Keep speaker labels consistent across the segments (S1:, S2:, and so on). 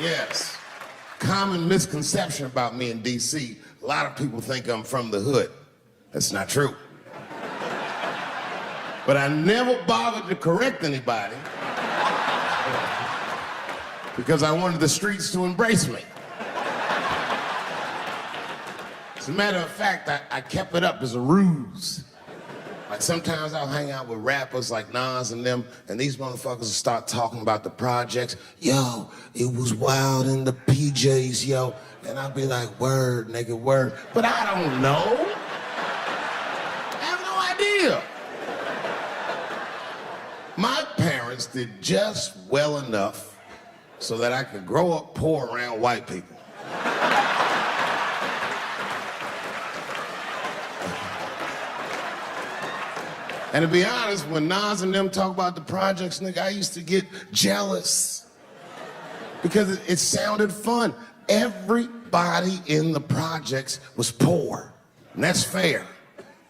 S1: Yes. Common misconception about me in D.C. A lot of people think I'm from the hood. That's not true. But I never bothered to correct anybody because I wanted the streets to embrace me. As a matter of fact, I kept it up as a ruse. Like sometimes I'll hang out with rappers like Nas and them, and these motherfuckers will start talking about the projects. Yo, it was wild in the PJs, yo. And I'll be like, word, nigga, word. But I don't know. I have no idea. My parents did just well enough so that I could grow up poor around white people. And to be honest, when Nas and them talk about the projects, nigga, I used to get jealous because it sounded fun. Everybody in the projects was poor, and that's fair.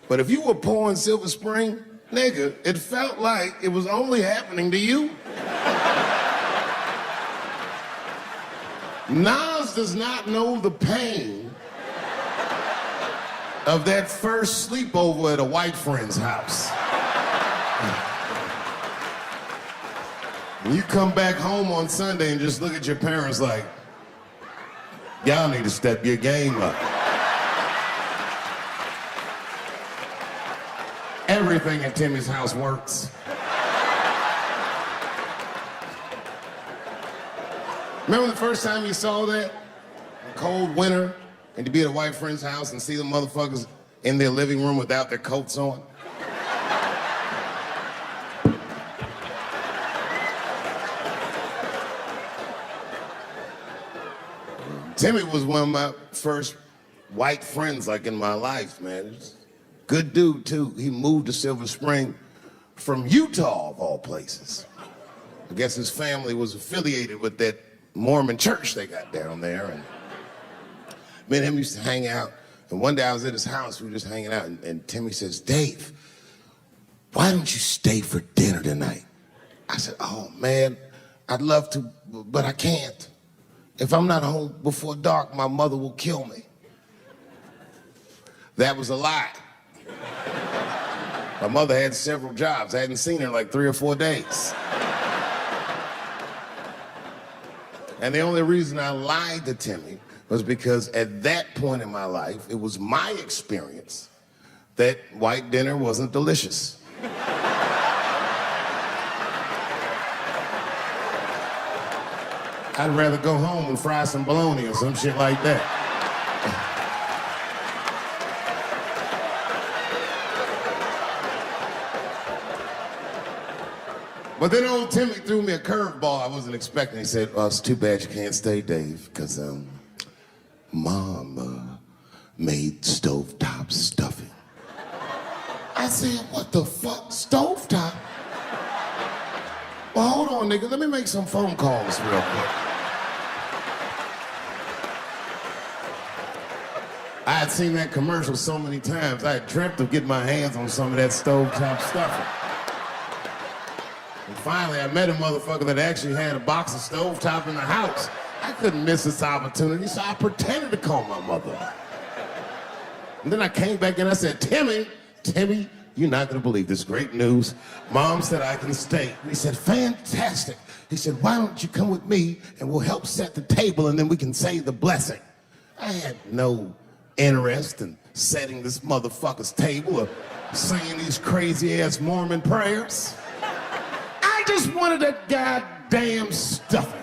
S1: But if you were poor in Silver Spring, nigga, it felt like it was only happening to you. Nas does not know the pain of that first sleepover at a white friend's house. When you come back home on Sunday and just look at your parents like, y'all need to step your game up. Everything at Timmy's house works. Remember the first time you saw that? A cold winter, and to be at a white friend's house and see the motherfuckers in their living room without their coats on? Timmy was one of my first white friends, like, in my life, man. Good dude, too. He moved to Silver Spring from Utah, of all places. I guess his family was affiliated with that Mormon church they got down there. And me and him used to hang out. And one day I was at his house, we were just hanging out, and Timmy says, Dave, why don't you stay for dinner tonight? I said, oh, man, I'd love to, but I can't. If I'm not home before dark, my mother will kill me. That was a lie. My mother had several jobs. I hadn't seen her in like 3 or 4 days. And the only reason I lied to Timmy was because at that point in my life, it was my experience that white dinner wasn't delicious. I'd rather go home and fry some bologna or some shit like that. But then old Timmy threw me a curveball I wasn't expecting. He said, well, it's too bad you can't stay, Dave, because Mom made stovetop stuffing. I said, what the fuck, stovetop? Well, hold on, nigga, let me make some phone calls real quick. I had seen that commercial so many times, I had dreamt of getting my hands on some of that stovetop stuffing. And finally, I met a motherfucker that actually had a box of stovetop in the house. I couldn't miss this opportunity, so I pretended to call my mother. And then I came back and I said, Timmy, you're not gonna believe this great news. Mom said I can stay. And he said, fantastic. He said, why don't you come with me and we'll help set the table and then we can say the blessing. I had no interest in setting this motherfucker's table or singing these crazy ass Mormon prayers. I just wanted that goddamn stuffing.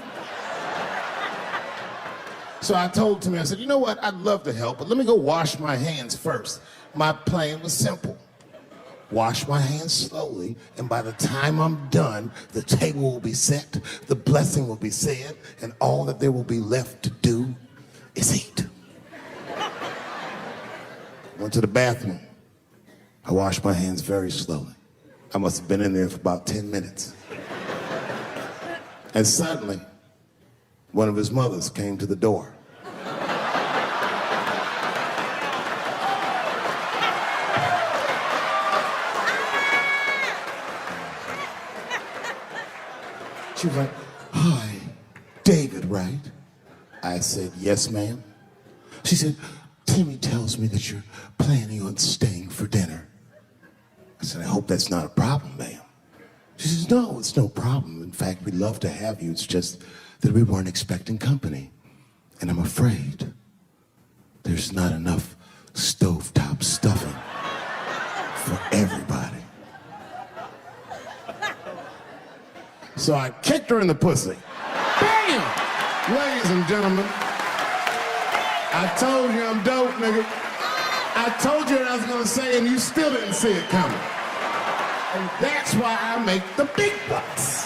S1: So I told Timmy, I said, you know what, I'd love to help, but let me go wash my hands first. My plan was simple. Wash my hands slowly, and by the time I'm done, the table will be set, the blessing will be said, and all that there will be left to do is eat. Went to the bathroom. I washed my hands very slowly. I must have been in there for about 10 minutes. And suddenly, one of his mothers came to the door. She was like, hi, David, right? I said, yes, ma'am. She said, Timmy tells me that you're planning on staying for dinner. I said, I hope that's not a problem, ma'am. She says, no, it's no problem. In fact, we'd love to have you. It's just that we weren't expecting company. And I'm afraid there's not enough stovetop stuffing for everybody. So I kicked her in the pussy. Bam! Ladies and gentlemen, I told you I'm dope, nigga. I told you what I was gonna say, and you still didn't see it coming. And that's why I make the big bucks.